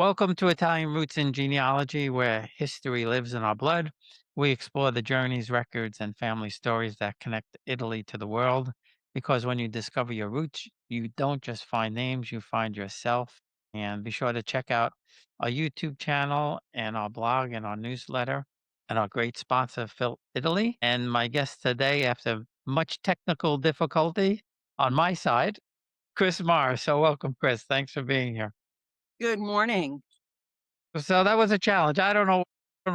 Welcome to Italian Roots in Genealogy, where history lives in our blood. We explore the journeys, records, and family stories that connect Italy to the world. Because when you discover your roots, you don't just find names, you find yourself. And be sure to check out our YouTube channel and our blog and our newsletter and our great sponsor, Phil Italy. And my guest today, after much technical difficulty on my side, Chris Marr. So welcome, Chris. Thanks for being here. Good morning. So that was a challenge. I don't know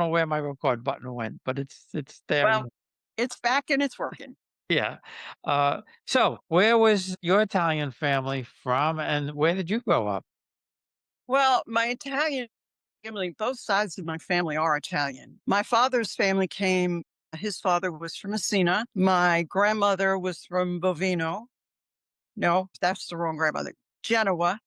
where my record button went, but it's there. Well, it's back and it's working. Yeah. So where was your Italian family from, and where did you grow up? Well, my Italian family, both sides of my family are Italian. My father's family his father was from Messina. My grandmother was from Bovino. No, that's the wrong grandmother. Genoa.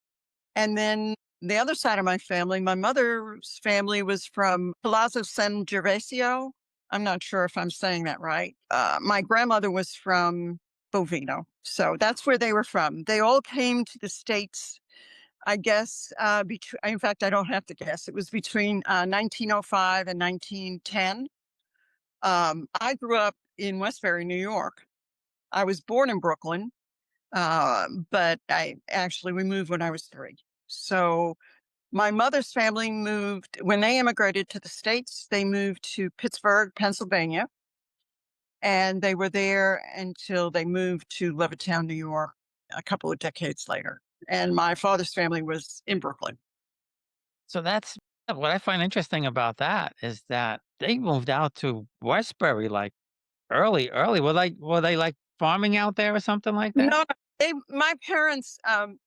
And then the other side of my family, my mother's family was from Palazzo San Gervasio. I'm not sure if I'm saying that right. My grandmother was from Bovino. So that's where they were from. They all came to the States, I guess. In fact, I don't have to guess. It was between 1905 and 1910. I grew up in Westbury, New York. I was born in Brooklyn, but we moved when I was 3. So my mother's family moved when they immigrated to the States. They moved to Pittsburgh, Pennsylvania, and they were there until they moved to Levittown, New York, a couple of decades later. And my father's family was in Brooklyn. So that's what I find interesting about that is that they moved out to Westbury like early. Were they like farming out there or something like that? No, my parents,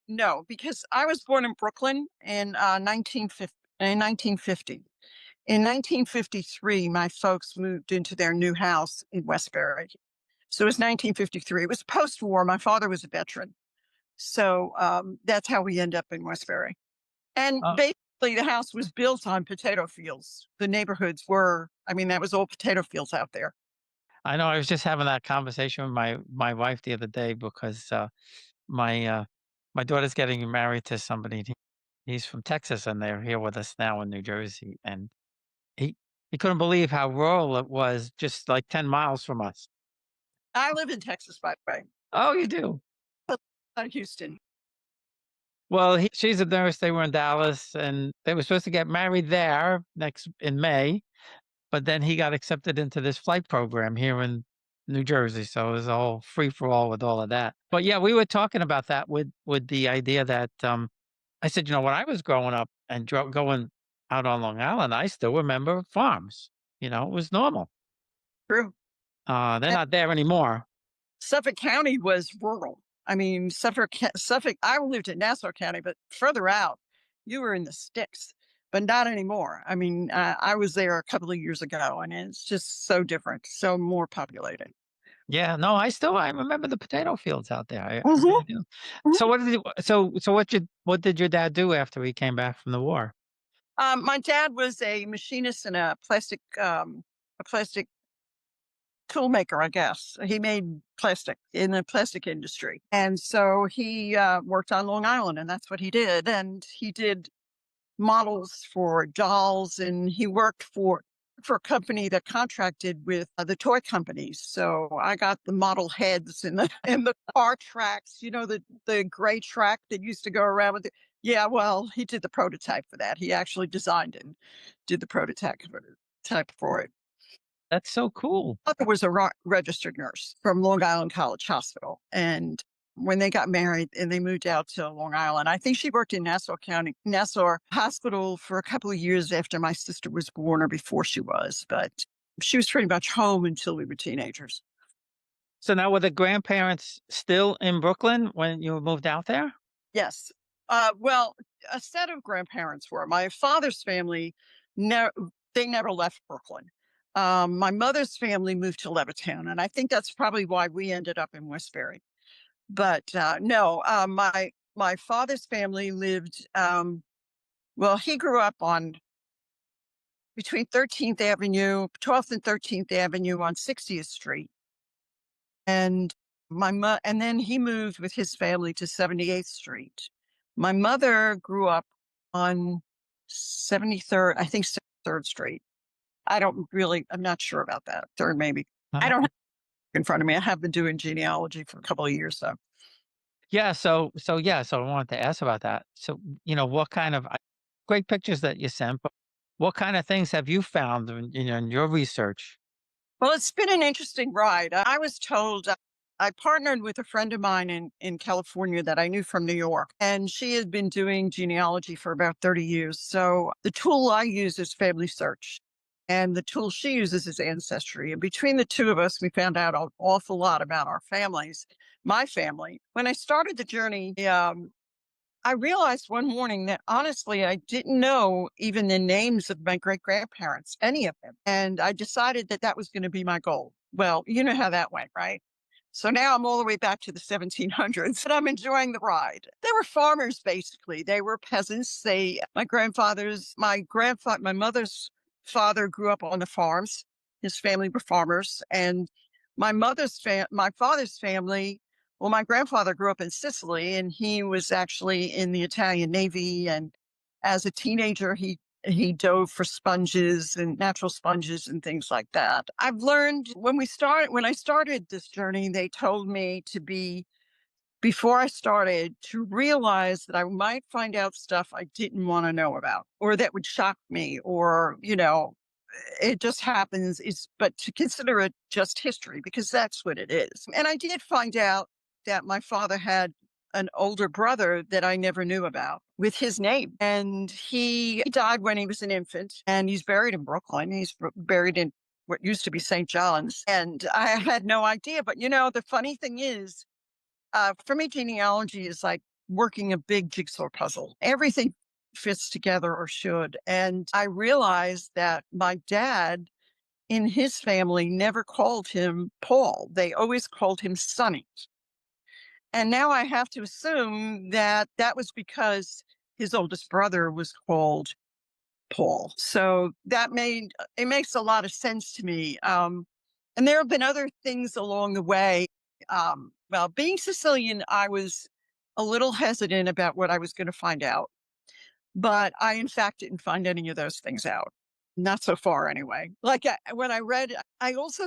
no, because I was born in Brooklyn in 1950. In 1950. In 1953, my folks moved into their new house in Westbury. So it was 1953. It was post-war. My father was a veteran. So that's how we end up in Westbury. And Oh, basically, the house was built on potato fields. The neighborhoods were, I mean, that was all potato fields out there. I know. I was just having that conversation with my wife the other day because my my daughter's getting married to somebody. He's from Texas, and they're here with us now in New Jersey, and He he couldn't believe how rural it was just like 10 miles from us. I live in Texas, by the way, Oh, you do? Houston. Well, she's a nurse, they were in Dallas, and they were supposed to get married there next in May, but then he got accepted into this flight program here in New Jersey, so it was all free for all with all of that. But, yeah, we were talking about that with the idea that, I said, when I was growing up and going out on Long Island, I still remember farms, it was normal. True. They're And not there anymore. Suffolk County was rural. I mean, Suffolk, I lived in Nassau County, but further out, you were in the sticks, but not anymore. I mean, I was there a couple of years ago, and it's just so different, so more populated. Yeah, no, I remember the potato fields out there. I Mhm, really do. mhm. So what did your dad do after he came back from the war? My dad was a machinist and a plastic toolmaker, I guess. He made plastic in the plastic industry, and so he worked on Long Island, and that's what he did. And he did models for dolls, and he worked for a company that contracted with the toy companies. So I got the model heads and the and the car tracks, the gray track that used to go around with it. Yeah, well, he did the prototype for that. He actually designed and did the prototype for it. That's so cool. Mother was a registered nurse from Long Island College Hospital, and when they got married and they moved out to Long Island, I think she worked in Nassau Hospital for a couple of years after my sister was born or before she was, but she was pretty much home until we were teenagers. So now were the grandparents still in Brooklyn when you moved out there? Yes. Well, a set of grandparents were. My father's family, no, they never left Brooklyn. My mother's family moved to Levittown, and I think that's probably why we ended up in Westbury. But no, my father's family lived. Well, he grew up on between 13th Avenue, 12th and 13th Avenue on 60th Street, and and then he moved with his family to 78th Street. My mother grew up on 73rd, I think 3rd Street. I'm not sure about that. Third, maybe. I Uh, don't have it in front of me. I have been doing genealogy for a couple of years, though. yeah, so I wanted to ask about that. So, what kind of great pictures that you sent, but what kind of things have you found in your research? Well, it's been an interesting ride. I was told I partnered with a friend of mine in California that I knew from New York, and she had been doing genealogy for about 30 years. So the tool I use is Family Search, and the tool she uses is Ancestry. And between the two of us, we found out an awful lot about our families, my family. When I started the journey, I realized one morning that honestly, I didn't know even the names of my great grandparents, any of them. And I decided that that was going to be my goal. Well, you know how that went, right? So now I'm all the way back to the 1700s and I'm enjoying the ride. They were farmers, basically. They were peasants. My mother's father grew up on the farms. His family were farmers. And my father's family, well, my grandfather grew up in Sicily and he was actually in the Italian Navy. And as a teenager, he dove for sponges and natural sponges and things like that. I've learned when I started this journey, they told me before I started to realize that I might find out stuff I didn't want to know about or that would shock me or, it just happens is but to consider it just history because that's what it is. And I did find out that my father had an older brother that I never knew about with his name. And he died when he was an infant and he's buried in Brooklyn. Buried in what used to be St. John's. And I had no idea. But the funny thing is, for me, genealogy is like working a big jigsaw puzzle. Everything fits together or should. And I realized that my dad in his family never called him Paul. They always called him Sonny. And now I have to assume that that was because his oldest brother was called Paul. So it makes a lot of sense to me. And there have been other things along the way. Well, being Sicilian, I was a little hesitant about what I was going to find out, but I, in fact, didn't find any of those things out. Not so far, anyway. When I read, I also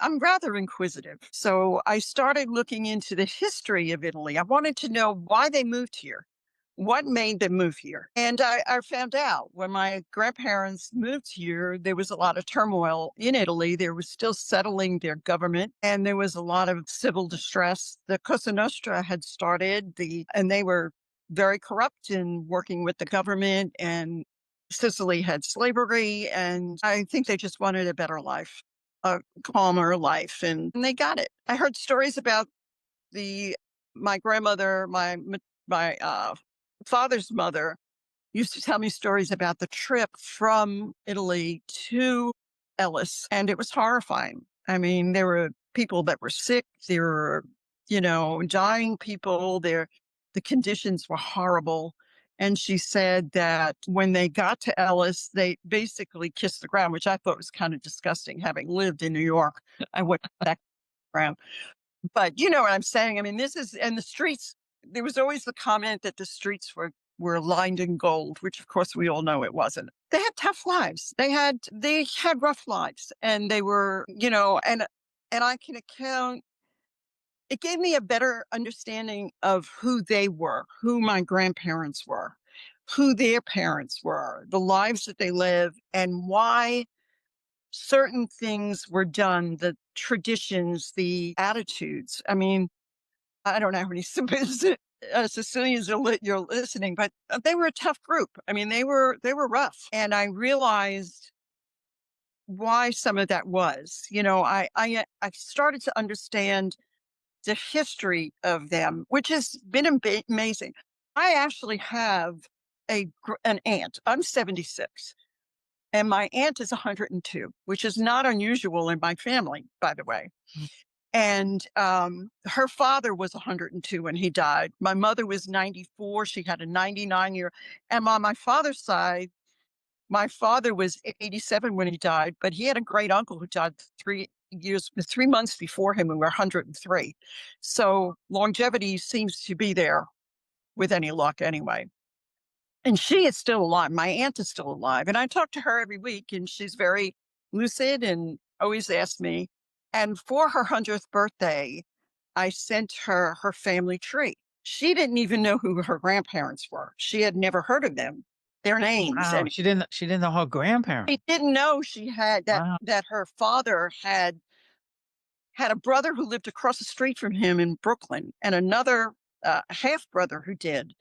I'm rather inquisitive. So I started looking into the history of Italy. I wanted to know why they moved here. What made them move here? And I found out when my grandparents moved here, there was a lot of turmoil in Italy. They were still settling their government and there was a lot of civil distress. The Cosa Nostra had started and they were very corrupt in working with the government and Sicily had slavery. And I think they just wanted a better life, a calmer life. And they got it. I heard stories about the my grandmother, my father's mother used to tell me stories about the trip from Italy to Ellis, and it was horrifying. I mean, there were people that were sick, there were, dying people, the conditions were horrible. And she said that when they got to Ellis, they basically kissed the ground, which I thought was kind of disgusting. Having lived in New York, I went back ground. But you know what I'm saying? I mean, and the streets, there was always the comment that the streets were lined in gold, which of course we all know it wasn't. They had tough lives. They had rough lives and they were, and I can account it gave me a better understanding of who they were, who my grandparents were, who their parents were, the lives that they lived, and why certain things were done, the traditions, the attitudes. I mean, I don't know how many Sicilians you're listening, but they were a tough group. I mean, they were rough, and I realized why some of that was. I started to understand the history of them, which has been amazing. I actually have an aunt. I'm 76. And my aunt is 102, which is not unusual in my family, by the way. Mm. And her father was 102 when he died. My mother was 94. She had a 99-year. And on my father's side, my father was 87 when he died, but he had a great uncle who died 3 months before him, and we're 103. So longevity seems to be there with any luck anyway. And she is still alive. My aunt is still alive. And I talk to her every week, and she's very lucid and always asks me. And for her 100th birthday, I sent her her family tree. She didn't even know who her grandparents were. She had never heard of them, their names. Wow, And she didn't know her grandparents. she didn't know she had Wow. that her father had a brother who lived across the street from him in Brooklyn and another half brother who did.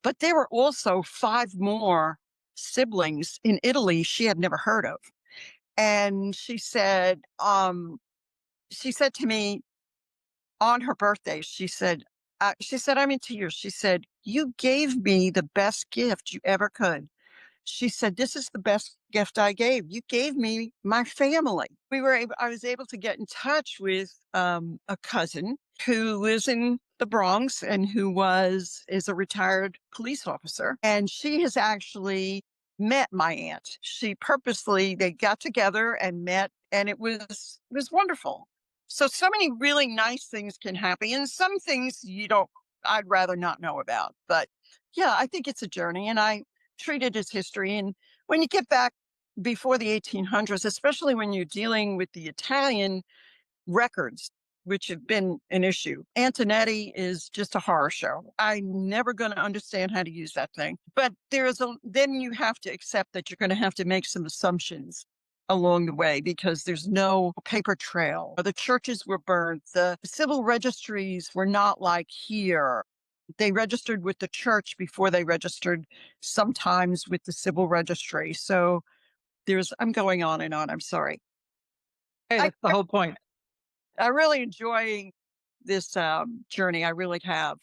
But there were also 5 more siblings in Italy she had never heard of. And she said to me on her birthday, she said, "I'm in tears." She said, "You gave me the best gift you ever could." She said, "This is the best gift I gave. You gave me my family." I was able to get in touch with a cousin who lives in the Bronx and is a retired police officer. And she has actually met my aunt. They got together and met, and it was wonderful. So many really nice things can happen, and some things I'd rather not know about. But yeah, I think it's a journey, and I treat it as history. And when you get back before the 1800s, especially when you're dealing with the Italian records, which have been an issue, Antonetti is just a horror show. I'm never going to understand how to use that thing. But then you have to accept that you're going to have to make some assumptions along the way because there's no paper trail. The churches were burnt. The civil registries were not like here. They registered with the church before they registered sometimes with the civil registry. So I'm going on and on. I'm sorry. Hey, I, that's the whole point. I really enjoy this journey. I really have.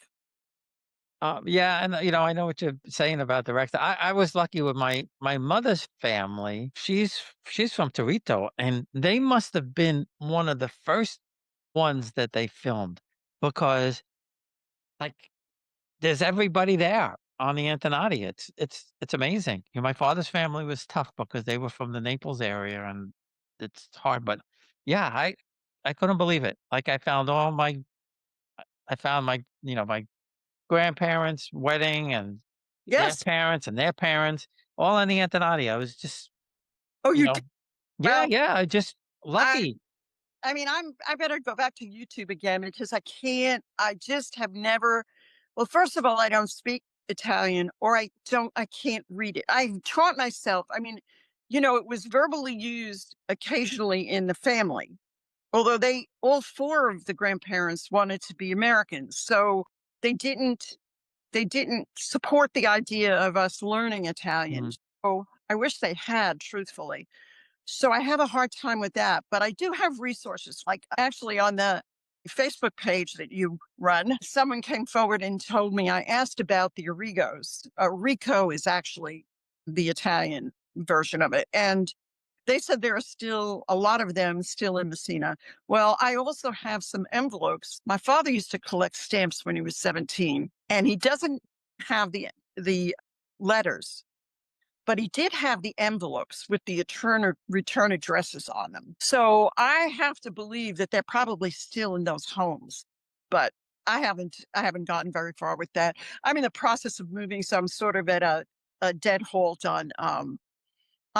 Yeah, and I know what you're saying about the Rex. I was lucky with my mother's family. She's from Torito, and they must have been one of the first ones that they filmed because like there's everybody there on the Antonati. It's amazing. My father's family was tough because they were from the Naples area, and it's hard. But yeah, I couldn't believe it. Like I found my grandparents' wedding and Yes. their parents all on the Antonati. I was just, Oh, you you did know, yeah, well. yeah, just I lucky. I mean, I better go back to YouTube again because I can't. I just have never. Well, first of all, I don't speak Italian, or I can't read it. I've taught myself. I mean, it was verbally used occasionally in the family, although all 4 of the grandparents wanted to be Americans, so they didn't they didn't support the idea of us learning Italian. Mm. So I wish they had, truthfully. So I have a hard time with that, but I do have resources. Like actually on the Facebook page that you run, someone came forward and told me I asked about the Arrigos. Rico is actually the Italian version of it. And they said there are still a lot of them still in Messina. Well, I also have some envelopes. My father used to collect stamps when he was 17, and he doesn't have the letters, but he did have the envelopes with the return addresses on them. So I have to believe that they're probably still in those homes, but I haven't gotten very far with that. I'm in the process of moving, so I'm sort of at a dead halt on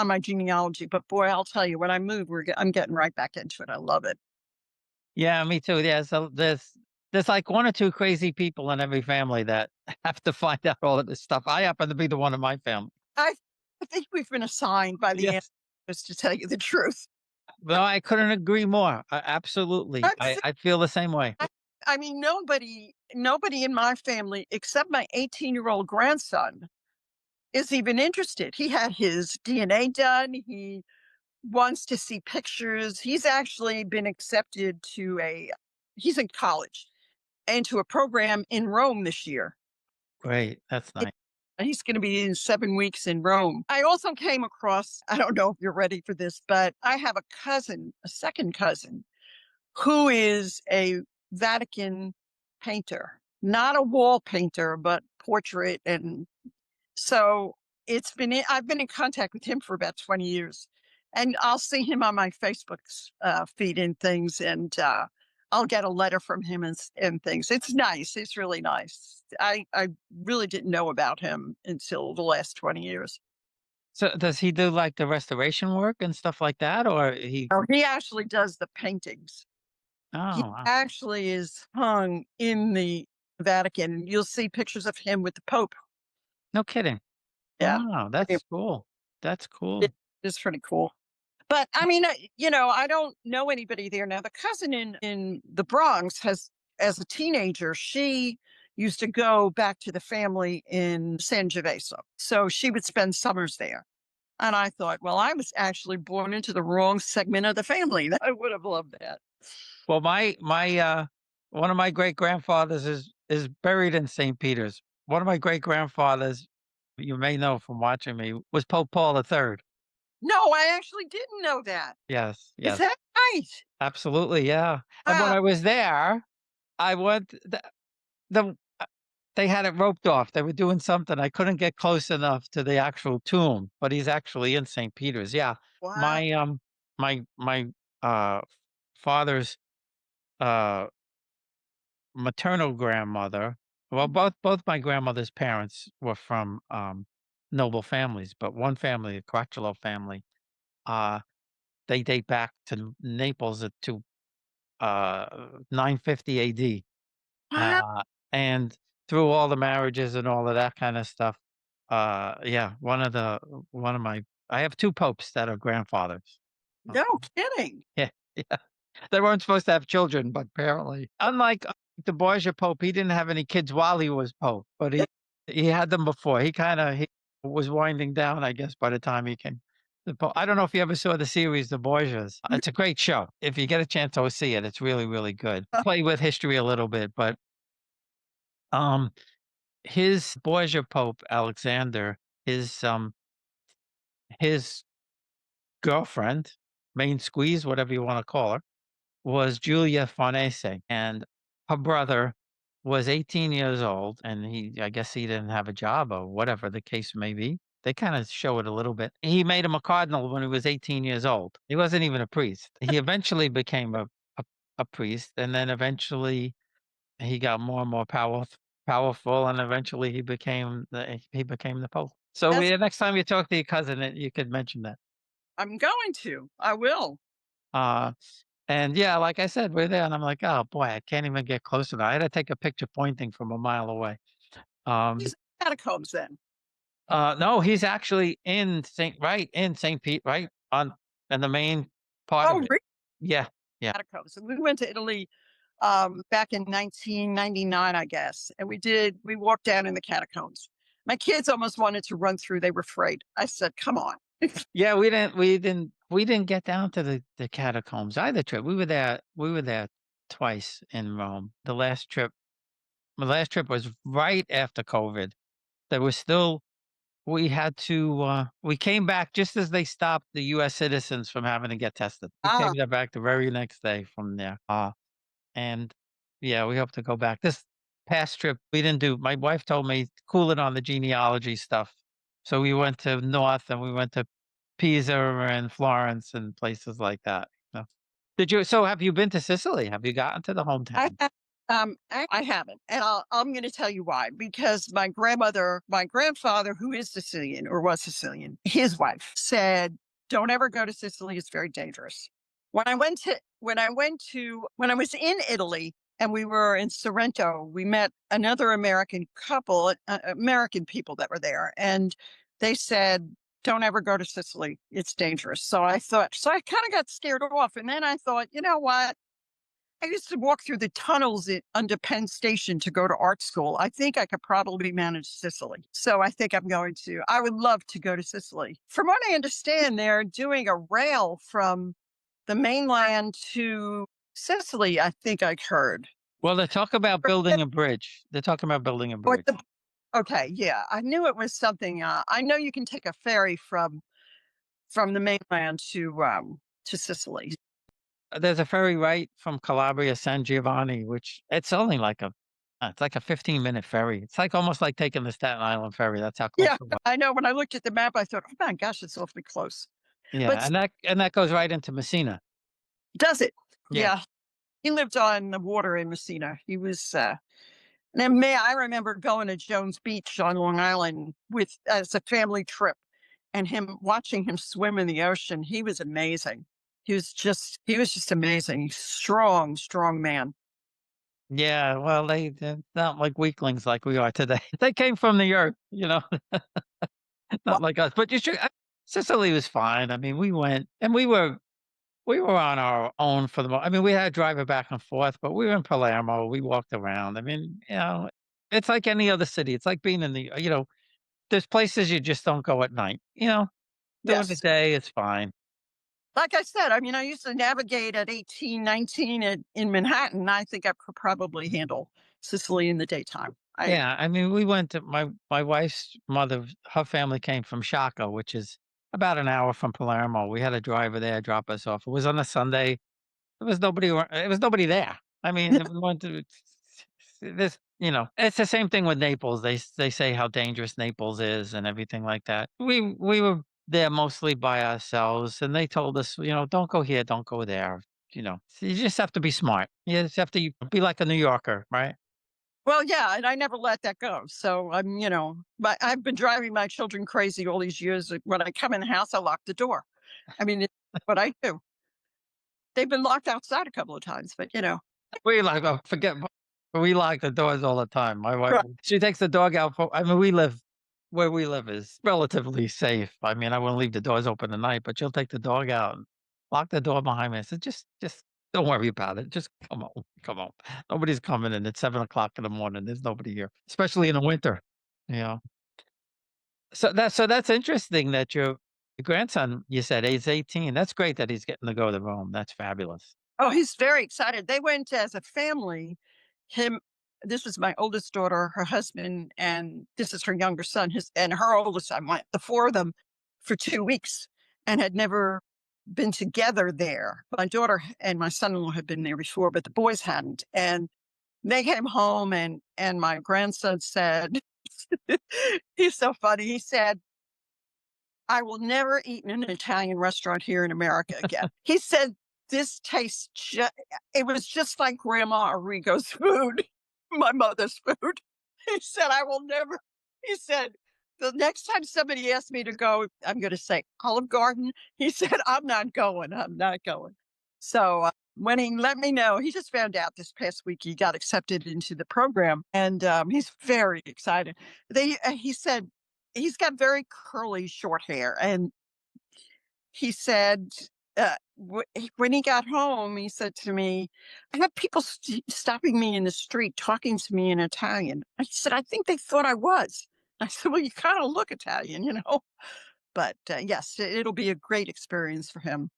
my genealogy. But boy, I'll tell you, when I move, I'm getting right back into it. I love it. Yeah, me too. Yeah, so there's like 1 or 2 crazy people in every family that have to find out all of this stuff. I happen to be the one in my family. I I think we've been assigned by the Yes. ancestors to tell you the truth. No, I couldn't agree more. Absolutely. That's I feel the same way. I I mean, nobody in my family except my 18-year-old grandson is even interested. He had his DNA done. He wants to see pictures. He's actually been accepted to he's in college, into a program in Rome this year. Great. That's nice. And he's going to be in 7 weeks in Rome. I also came across, I don't know if you're ready for this, but I have a second cousin, who is a Vatican painter, not a wall painter, but portrait. And so I've been in contact with him for about 20 years. And I'll see him on my Facebook feed and things. And I'll get a letter from him and things. It's nice. It's really nice. I really didn't know about him until the last 20 years. So does he do like the restoration work and stuff like that, or he? Oh, he actually does the paintings. He Oh, wow. actually is hung in the Vatican. You'll see pictures of him with the Pope. No kidding. Yeah. Wow, It that's cool. That's it cool. is pretty cool. But I mean, I don't know anybody there now. The cousin in the Bronx as a teenager, she used to go back to the family in San Gervaso. So she would spend summers there. And I thought, well, I was actually born into the wrong segment of the family. I would have loved that. Well, one of my great grandfathers is buried in St. Peter's. One of my great grandfathers, you may know from watching me, was Pope Paul III. No, I actually didn't know that. Yes, Is yes, that right? absolutely, yeah. And when Wow. I was there, I went the they had it roped off. They were doing something. I couldn't get close enough to the actual tomb, but he's actually in St. Peter's. Yeah. Wow. My uh father's uh maternal grandmother, well, both my grandmother's parents were from noble families, but one family, the Caracciolo family, uh they date back to Naples to 950 AD. Wow. Uh, and through all the marriages and all of that kind of stuff, yeah, one of my I have 2 popes that are grandfathers. No kidding. Yeah, yeah. They weren't supposed to have children, but apparently unlike the Borgia Pope, he didn't have any kids while he was Pope, but he had them before. He was winding down, I guess, by the time he came the Pope. I don't know if you ever saw the series, The Borgias. It's a great show. If you get a chance to see it, it's really, really good. Play with history a little bit, but, um his Borgia Pope, Alexander, his girlfriend, main squeeze, whatever you wanna call her, was Julia Farnese, and her brother was 18 years old, and I guess he didn't have a job or whatever the case may be. They kinda show it a little bit. He made him a cardinal when he was 18 years old. He wasn't even a priest. He eventually became a a priest, and then eventually he got more and more powerful, and eventually he became the pope. So, That's yeah, next time you talk to your cousin, you could mention that. I'm going to. I will. Uh, and yeah, like I said, we're there, and I'm like, "Oh, boy, I can't even get close to that." I had to take a picture pointing from a mile away. Um, These catacombs then. no, he's actually in St. Pete, right on in the main part of Oh, it. Yeah, yeah. catacombs. And we went to Italy back in 1999, I guess, and we walked down in the catacombs. My kids almost wanted to run through. They were afraid. I said, "Come on." Yeah, we didn't get down to the catacombs either trip. We were there twice in Rome. The last trip was right after COVID. There was still we came back just as they stopped the US citizens from having to get tested. We Ah, came there back the very next day from there. And yeah, we hope to go back. This past trip, we didn't do my wife told me, "Cool it on the genealogy stuff." So we went to North and we went to Pisa and Florence and places like that. No. Have you been to Sicily? Have you gotten to the I hometown? I haven't, and I'm going to tell you why. Because my grandfather, who is Sicilian or was Sicilian, his wife said, "Don't ever go to Sicily. It's very dangerous." When I was in Italy and we were in Sorrento, we met another American couple, American people that were there, and they said, "Don't ever go to Sicily. It's dangerous." So I kind of got scared off, and then I thought, you know what? I used to walk through the tunnels under Penn Station to go to art school. I think I could probably manage Sicily. So I think I would love to go to Sicily. From what I understand, they're doing a rail from the mainland to Sicily, I think I heard. Well, they talk about building a bridge. They're talking about building a Or bridge. the Okay, yeah. I knew it was something. I know you can take a ferry from the mainland to Sicily. There's a ferry right from Calabria, San Giovanni, which it's like a 15-minute ferry. It's like almost like taking the Staten Island ferry. That's how close Yeah, it was. I know. When I looked at the map, I thought, "Oh my gosh, it's awfully close." Yeah, But and that goes right into Messina. does it? Yeah. Yeah. He lived on the water in Messina. He was, and May I remember going to Jones Beach on Long Island with as a family trip and him watching him swim in the ocean. He was amazing. He was just amazing. Strong, strong man. Yeah, well, they're not like weaklings like we are today. They came from the earth, not Well, like us. But you should Sicily was fine. I mean, we went and we were on our own for the I mean, we had a driver back and forth, but we were in Palermo, we walked around. I mean, it's like any other city. It's like being in there's places you just don't go at night, during the yes. day, it's fine. Like I said, I mean, I used to navigate at 18, 19 in Manhattan. I think I could probably handle Sicily in the daytime. I Yeah, I mean, we went to my wife's mother, her family came from Shaka, which is about an hour from Palermo. We had a driver there drop us off. It was on a Sunday. There was nobody there. I mean, we went to it's the same thing with Naples. They say how dangerous Naples is and everything like that. We were there mostly by ourselves, and they told us, "Don't go here, don't go there." So you just have to be smart. You just have to be like a New Yorker, right? Well, yeah, and I never let that go. So but I've been driving my children crazy all these years. When I come in the house, I lock the door. I mean, it's what I do. They've been locked outside a couple of times, but We like, oh, forget we lock the doors all the time. My wife, right. she takes the dog out for I mean, where we live is relatively safe. I mean, I wouldn't leave the doors open at night, but she'll take the dog out and lock the door behind me. I said, "Just don't worry about it. Just come home, come home. Nobody's coming in at 7 o'clock in the morning. There's nobody here, especially in the winter." You know? So that's interesting that your grandson, you said he's 18. That's great that he's getting to go to Rome. That's fabulous. Oh, he's very excited. They went as a family. Him, this was my oldest daughter, her husband, and this is her younger son. His and her oldest son went. The four of them for 2 weeks and had never been together there. My daughter and my son-in-law had been there before, but the boys hadn't. And they came home, and my grandson said, he's so funny. He said, "I will never eat in an Italian restaurant here in America again." He said, "This tastes it was just like Grandma Arrigo's food, my mother's food." He said, "I will never." He said, "The next time somebody asks me to go, I'm gonna say Olive Garden." He said, "I'm not going. I'm not going." So, when he let me know, he just found out this past week he got accepted into the program, and, he's very excited. He said he's got very curly short hair, and he said, when he got home, he said to me, "I had people stopping me in the street talking to me in Italian." I said, "I think they thought I was." I said, "Well, you kind of look Italian, you know." But yes, it'll be a great experience for him.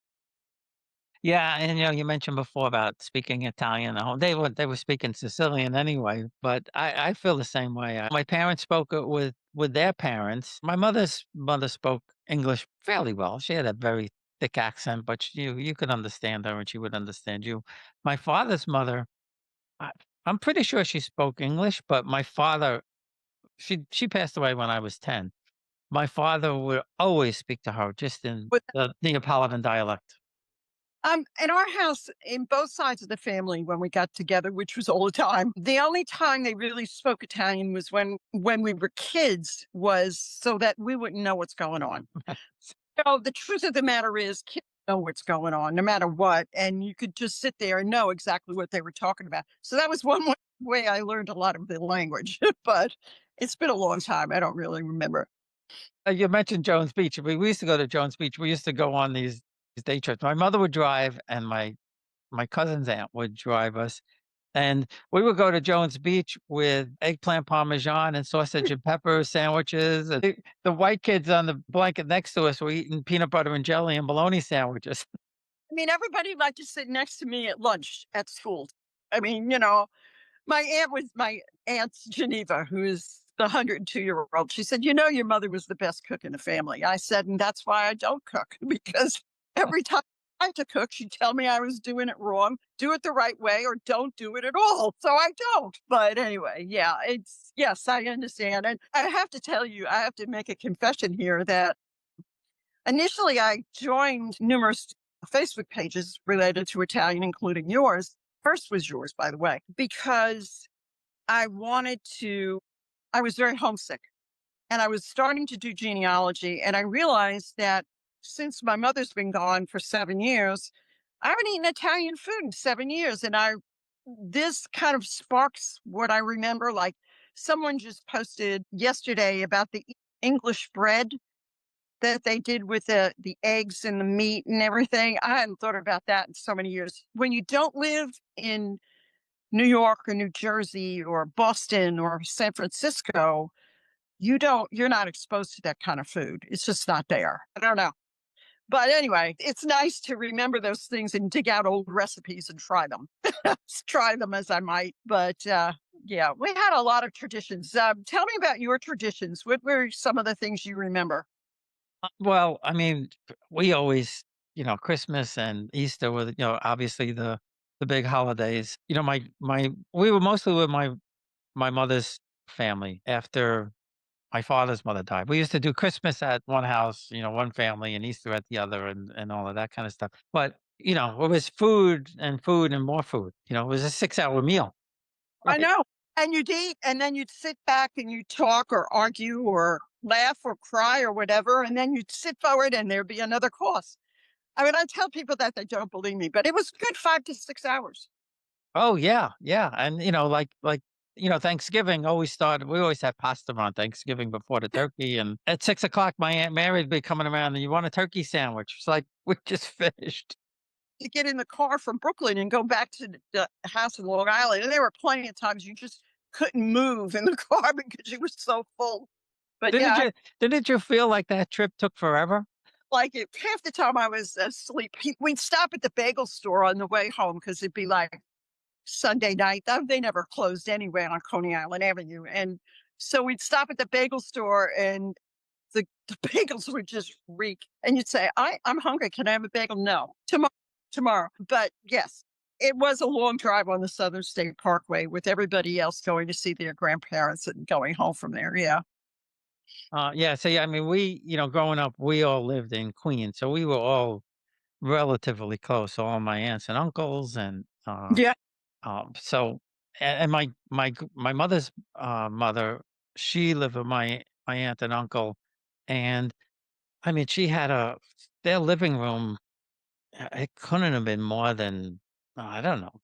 Yeah, and you mentioned before about speaking Italian. They were speaking Sicilian anyway, but I feel the same way. My parents spoke it with their parents. My mother's mother spoke English fairly well. She had a very thick accent, but you could understand her and she would understand you. My father's mother, I, I'm pretty sure she spoke English, but my father, she passed away when I was 10. My father would always speak to her just in But the Neapolitan dialect. in our house, in both sides of the family, when we got together, which was all the time, the only time they really spoke Italian was when we were kids, was so that we wouldn't know what's going on. The truth of the matter is kids know what's going on no matter what, and you could just sit there and know exactly what they were talking about. So that was one way I learned a lot of the language, but it's been a long time. I don't really remember. You mentioned Jones Beach. We used to go to Jones Beach. We used to go on these day trips. My mother would drive, and my cousin's aunt would drive us, and we would go to Jones Beach with eggplant parmesan and sausage and pepper sandwiches. And the white kids on the blanket next to us were eating peanut butter and jelly and bologna sandwiches. I mean, everybody liked to sit next to me at lunch at school. I mean, my aunt's Geneva, who is the 102-year-old. She said, "Your mother was the best cook in the family." I said, "And that's why I don't cook," because every time I had to cook, she'd tell me I was doing it wrong, do it the right way, or don't do it at all. So I don't. But anyway, yeah, yes, I understand. And I have to tell you, I have to make a confession here that initially I joined numerous Facebook pages related to Italian, including yours. First was yours, by the way, because I wanted to, I was very homesick and I was starting to do genealogy. And I realized that since my mother's been gone for 7 years, I haven't eaten Italian food in 7 years. This kind of sparks what I remember. Like someone just posted yesterday about the English bread that they did with the eggs and the meat and everything. I hadn't thought about that in so many years. When you don't live in New York or New Jersey or Boston or San Francisco, you're not exposed to that kind of food. It's just not there. I don't know. But anyway, it's nice to remember those things and dig out old recipes and try them. Try them as I might. But yeah, we had a lot of traditions. Tell me about your traditions. What were some of the things you remember? Well, I mean, we always, Christmas and Easter were, obviously the big holidays. My we were mostly with my mother's family after my father's mother died. We used to do Christmas at one house, one family, and Easter at the other, and all of that kind of stuff. But it was food and food and more food. It was a 6 hour meal, I right? know. And you'd eat, and then you'd sit back and you'd talk or argue or laugh or cry or whatever. And then you'd sit forward and there'd be another course. I mean, I tell people that they don't believe me, but it was good 5 to 6 hours. Oh yeah, yeah, and like Thanksgiving always started. We always had pasta on Thanksgiving before the turkey, and at 6 o'clock, my aunt Mary would be coming around, and you want a turkey sandwich? It's like we just finished. To get in the car from Brooklyn and go back to the house in Long Island. And there were plenty of times you just couldn't move in the car because you were so full. But Didn't yeah, you? Didn't you feel like that trip took forever? like it, half the time I was asleep. We'd stop at the bagel store on the way home because it'd be like Sunday night. They never closed anyway on Coney Island Avenue. And so we'd stop at the bagel store and the bagels would just reek. And you'd say, I'm hungry. Can I have a bagel? No. Tomorrow. But yes, it was a long drive on the Southern State Parkway with everybody else going to see their grandparents and going home from there. Yeah. Yeah. So yeah, I mean, growing up, we all lived in Queens, so we were all relatively close. All my aunts and uncles, and Yeah. so and my mother's mother, she lived with my aunt and uncle, and I mean, she had a their living room. It couldn't have been more than I don't know,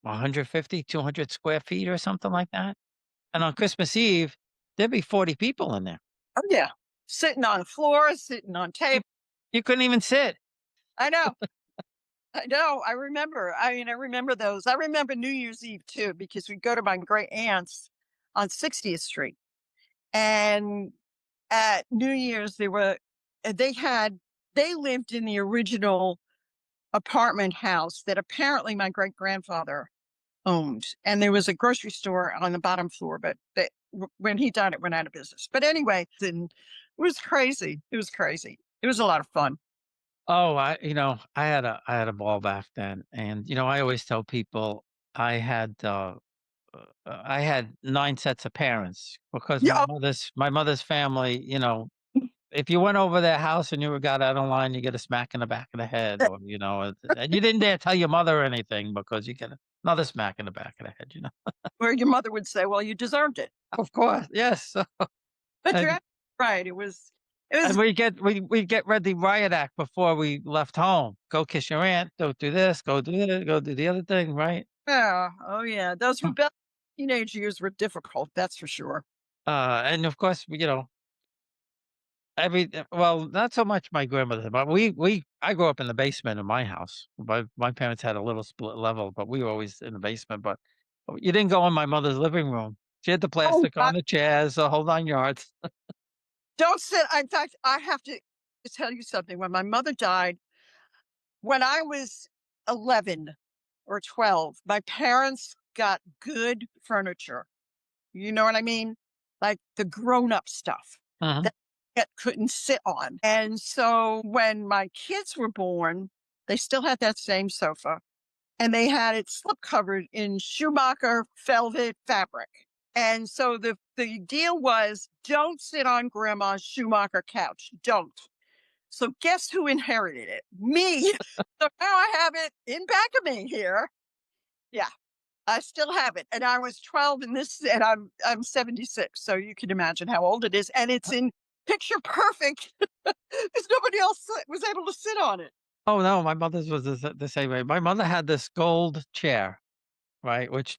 150, 200 square feet or something like that. And on Christmas Eve, there'd be 40 people in there. Oh, yeah. Sitting on the floor, sitting on You, table. you couldn't even sit. I know. I know. I remember. I mean, I remember those. I remember New Year's Eve too, because we'd go to my great aunt's on 60th Street. And at New Year's, they had, they lived in the original apartment house that apparently my great grandfather owned. And there was a grocery store on the bottom floor, but when he died, it went out of business. But anyway, then it was crazy. It was crazy. It was a lot of fun. Oh, I had a ball back then, and I always tell people I had I had 9 sets of parents because Yeah. my mother's family. If you went over their house and you got out of line, you get a smack in the back of the head, or and you didn't dare tell your mother anything because you get another smack in the back of the head. Where your mother would say, well, you deserved it. Of course, yes. But you're And absolutely right. It and was, we get read the riot act before we left home. Go kiss your aunt, don't do this, go do this, go do the other thing, right? yeah. Oh, yeah. Those rebellious teenage years were difficult. That's for sure. And of course, well, not so much my grandmother, but I grew up in the basement of my house. My parents had a little split level, but we were always in the basement. But you didn't go in my mother's living room. She had the Oh, plastic on God. the chairs, the whole 9 yards. Don't sit. In fact, I have to tell you something. When my mother died, when I was 11 or 12, my parents got good furniture. You know what I mean? Like the grown up stuff Mhm. that that couldn't sit on. And so when my kids were born, they still had that same sofa and they had it slip covered in Schumacher velvet fabric. And so the deal was don't sit on grandma's Schumacher couch. Don't. So guess who inherited it? Me. So now I have it in back of me here. Yeah, I still have it, and I was 12 and I'm 76, so you can imagine how old it is, and it's in picture perfect because nobody else was able to sit on it. Oh, no, my mother's was the same way. My mother had this gold chair, right, which,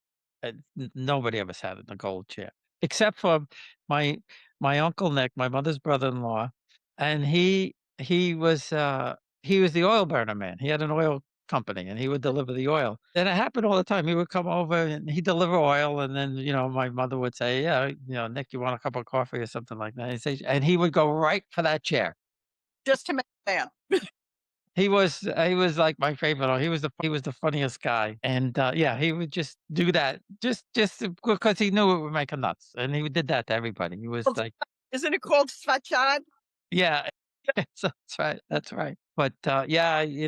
nobody ever sat in a gold chair, except for my my uncle Nick, my mother's brother-in-law, and he was the oil burner man. He had an oil company, and he would deliver the oil, and it happened all the time. He would come over, and he'd deliver oil, and then, my mother would say, "Yeah, Nick, you want a cup of coffee?" or something like that, and he would go right for that chair. Just to make a man. He was like my favorite. He was the funniest guy, and, yeah, he would just do that just because he knew it would make him nuts, and he did that to everybody. He was like, Isn't it called Svachad? yeah, that's right, that's right. But, yeah, you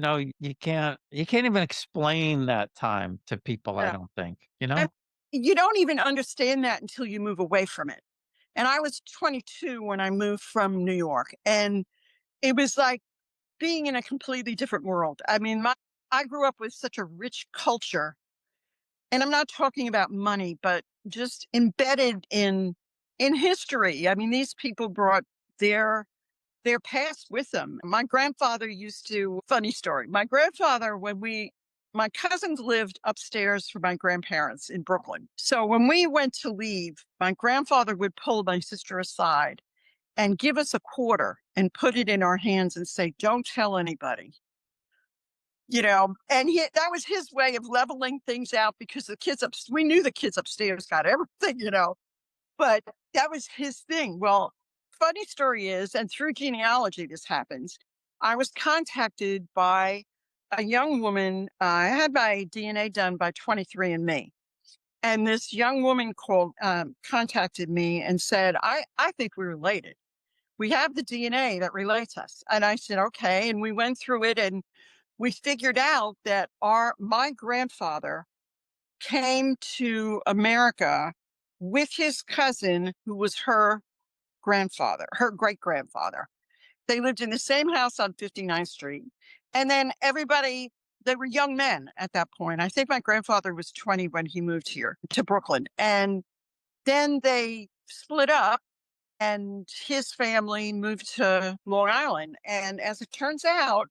can't even explain that time to people, I Yeah. don't think, And you don't even understand that until you move away from it. And I was 22 when I moved from New York, and it was like being in a completely different world. I mean, I grew up with such a rich culture, and I'm not talking about money, but just embedded in history. I mean, these people brought their their past with them. My grandfather used to funny story. My grandfather, when we my cousins lived upstairs from my grandparents in Brooklyn. So when we went to leave, my grandfather would pull my sister aside and give us a quarter and put it in our hands and say, "Don't tell anybody." And that was his way of leveling things out because we knew the kids upstairs got everything. But that was his thing. Well, funny story is, and through genealogy this happens, I was contacted by a young woman. I had my DNA done by 23andMe. And this young woman contacted me and said, I think we're related. We have the DNA that relates us. And I said, okay. And we went through it and we figured out that my grandfather came to America with his cousin who was her great grandfather. They lived in the same house on 59th Street. And then they were young men at that point. I think my grandfather was 20 when he moved here to Brooklyn. And then they split up and his family moved to Long Island. And as it turns out,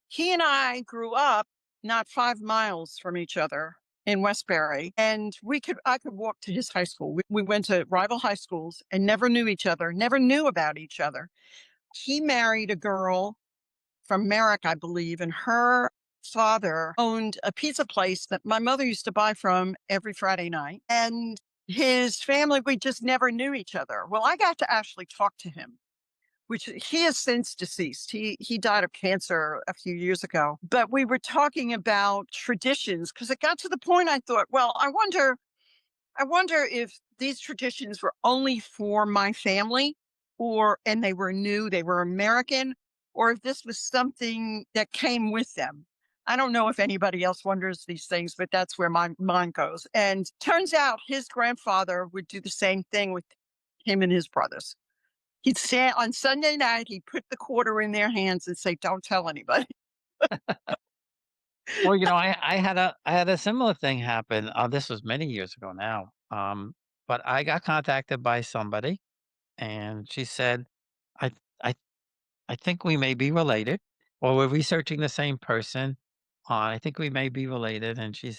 he and I grew up not 5 miles from each other in Westbury, and I could walk to his high school. We went to rival high schools and never knew each other, never knew about each other. He married a girl from Merrick, I believe, and her father owned a pizza place that my mother used to buy from every Friday night, and his family, we just never knew each other. Well, I got to actually talk to him, which he is since deceased. He died of cancer a few years ago. But we were talking about traditions because it got to the point I thought, well, I wonder if these traditions were only for my family and they were new, they were American, or if this was something that came with them. I don't know if anybody else wonders these things, but that's where my mind goes. And turns out his grandfather would do the same thing with him and his brothers. He'd say on Sunday night, he'd put the quarter in their hands and say, "Don't tell anybody." Well, I had a similar thing happen. This was many years ago now. But I got contacted by somebody, and she said, "I I I think we may be related, or we're researching the same person. I think we may be related." And she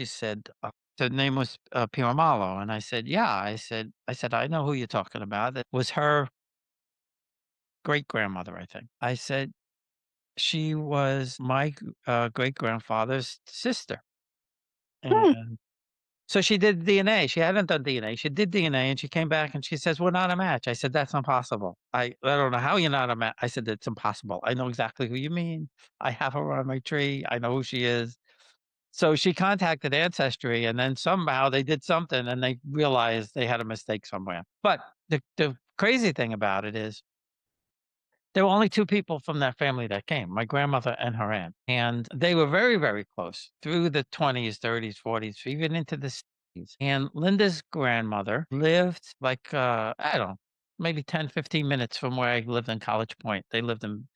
said, the name was Piramalo, and I said, "Yeah." I said, "I know who you're talking about. It was her great grandmother, I think." I said, "She was my great grandfather's sister." Hmm. And so she did DNA. She hadn't done DNA. She did DNA, and she came back and she says, "We're not a match." I said, "That's impossible. I don't know how you're not a match." I said, "It's impossible. I know exactly who you mean. I have her on my tree. I know who she is." So she contacted Ancestry, and then somehow they did something, and they realized they had a mistake somewhere. But the crazy thing about it is there were only 2 people from that family that came, my grandmother and her aunt, and they were very, very close through the 20s, 30s, 40s, even into the 60s, and Linda's grandmother lived, like, I don't know, maybe 10, 15 minutes from where I lived in College Point. They lived in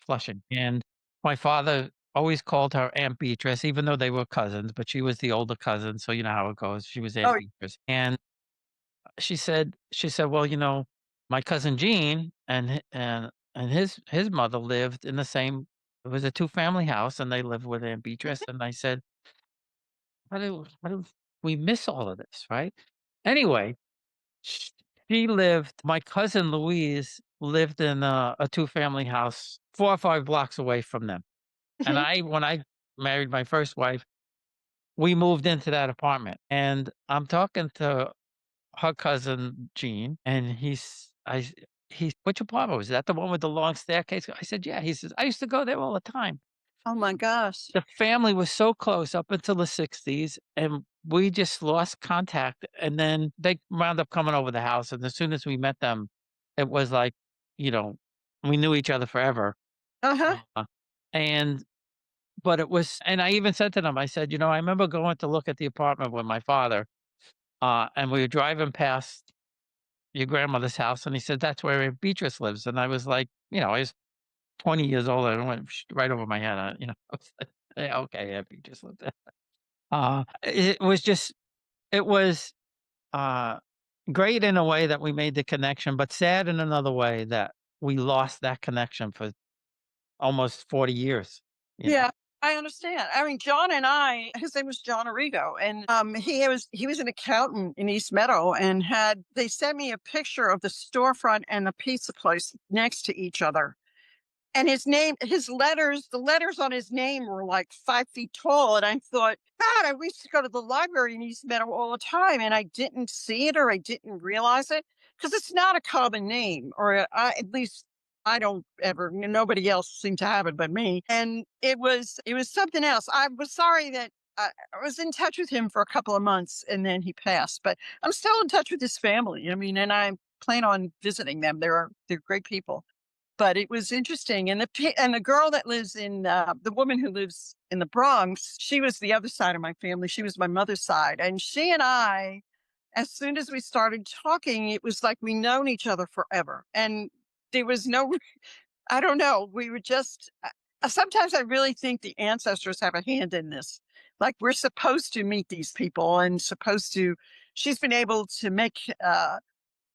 Flushing, and my father always called her Aunt Beatrice, even though they were cousins, but she was the older cousin, so you know how it goes. She was Aunt Oh, Beatrice, and she said, "Well, my cousin Gene and his mother lived in the same it was a two-family house, and they lived with Aunt Beatrice." And I said, "How do we miss all of this, right?" Anyway, sh she lived my cousin Louise lived in a two-family house 4 or 5 blocks away from them. And mhm. when I married my first wife, we moved into that apartment, and I'm talking to her cousin Gene, and "Which apartment was that? The one with the long staircase?" I said, "Yeah." He says, "I used to go there all the time." Oh my gosh. The family was so close up until the '60s, and we just lost contact, and then they wound up coming over the house, and as soon as we met them, it was like, you know, we knew each other forever. Uh-huh. Uh, and but it was and I even said to them, I said, I remember going to look at the apartment with my father, and we were driving past your grandmother's house, and he said, "That's where Aunt Beatrice lives." And I was like, I was 20 years old, and it went right over my head, I was like, "Yeah, okay, Aunt Beatrice lived there." It was just it was, uh, great in a way that we made the connection, but sad in another way that we lost that connection for almost 40 years, you know? Yeah, I understand. I mean, John and I his name was John Arrigo, and, he was an accountant in East Meadow and had they sent me a picture of the storefront and the pizza place next to each other. And the letters on his name were like 5 feet tall, and I thought, "God, I used to go to the library in East Meadow all the time, and I didn't see it or I didn't realize it because it's not a common name, or at least I don't ever nobody else seemed to have it but me, and it was something else. I was sorry that I was in touch with him for a couple of months, and then he passed, but I'm still in touch with his family, I mean, and I plan on visiting them. They're great people. But it was interesting, and the girl that lives in, the woman who lives in the Bronx, she was the other side of my family, she was my mother's side, and she and I, as soon as we started talking, it was like we known each other forever, and there was no I don't know, we were just sometimes I really think the ancestors have a hand in this, like, we're supposed to meet these people and supposed to she's been able to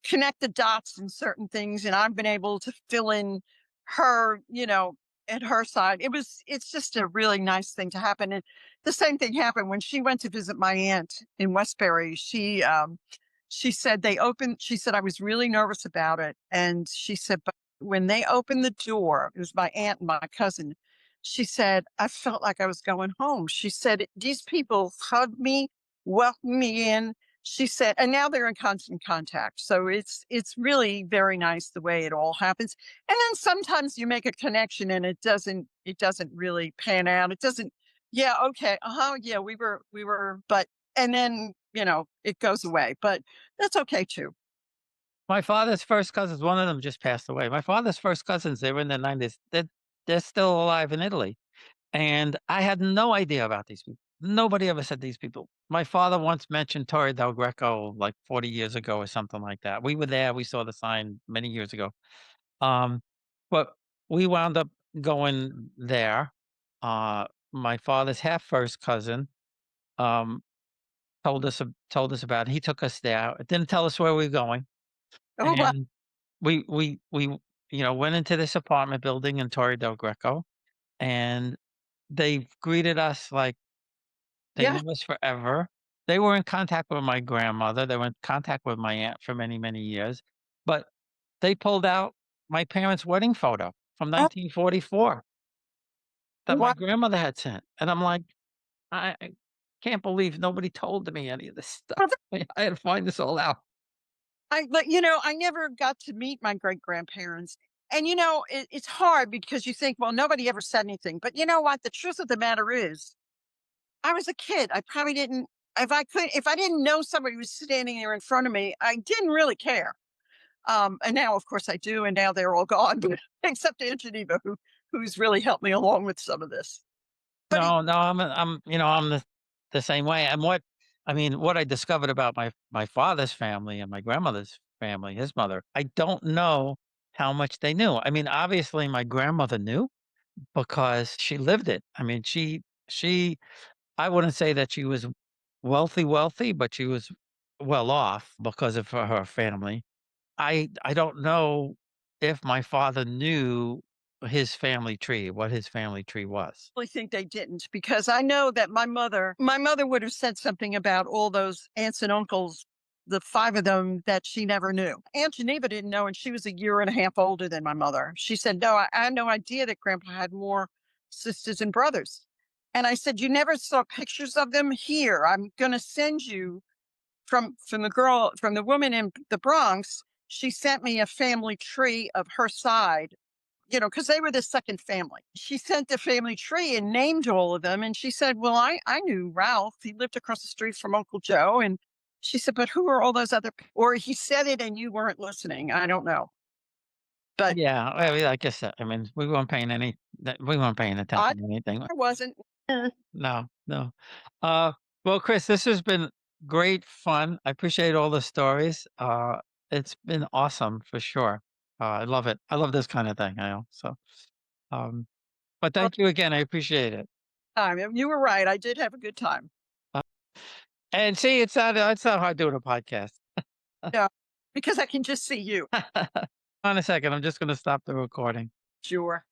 connect the dots in certain things, and I've been able to fill in her, at her side. It's just a really nice thing to happen. And the same thing happened when she went to visit my aunt in Westbury. She said I was really nervous about it. And she said, but when they opened the door, it was my aunt and my cousin. She said, I felt like I was going home. She said, these people hugged me, welcomed me in, she said, and now they're in constant contact. So it's really very nice the way it all happens. And then sometimes you make a connection and it doesn't really pan out. It doesn't, yeah, okay, yeah, we were, but and then it goes away. But that's okay too. My father's first cousins, one of them just passed away. My father's first cousins, they were in their 90s. They're still alive in Italy, and I had no idea about these people. Nobody ever said these people. My father once mentioned Torre del Greco like 40 years ago or something like that. We were there, we saw the sign many years ago. Um, but we wound up going there. My father's half first cousin, um, told us about it. He took us there. It didn't tell us where we were going, Oh, wow. and we went into this apartment building in Torre del Greco, and they greeted us like they Yeah. knew us forever. They were in contact with my grandmother. They were in contact with my aunt for many, many years, but they pulled out my parents' wedding photo from Oh, 1944 that my wow. grandmother had sent, and I'm like, I can't believe nobody told me any of this stuff. I had to find this all out. I never got to meet my great grandparents. And it's hard because you think, well, nobody ever said anything. But you know what? The truth of the matter is, I was a kid. I probably didn't if I didn't know somebody was standing there in front of me, I didn't really care. And now of course I do, and now they're all gone, but except Aunt Geneva who's really helped me along with some of this. But it No, no, I'm the same way. And what I discovered about my father's family and my grandmother's family, his mother, I don't know how much they knew. I mean, obviously my grandmother knew, because she lived it. I mean, she I wouldn't say that she was wealthy, wealthy, but she was well off because of her family. I don't know if my father knew his family tree, what his family tree was. Really think they didn't because I know that my mother would have said something about all those aunts and uncles, the 5 of them that she never knew. Aunt Geneva didn't know, and she was a year and a half older than my mother. She said, "No, I had no idea that grandpa had more sisters and brothers." And I said, "You never saw pictures of them? Here, I'm gonna send you from the woman in the Bronx. She sent me a family tree of her side, because they were the second family. She sent the family tree and named all of them. And she said, "Well, I knew Ralph. He lived across the street from Uncle Joe." And she said, "But who are all those other Or he said it and you weren't listening. I don't know. But Yeah, I mean, like I said, I mean, we weren't paying I attention to anything. wasn't. No, no. Uh, well, Chris, this has been great fun. I appreciate all the stories. It's been awesome for sure. I love it. I love this kind of thing, so, um, but thank you again. I appreciate it. You were right. I did have a good time. Uh, and see, it's not hard doing a podcast. Yeah, because I can just see you. On a second, I'm just going to stop the recording. Sure.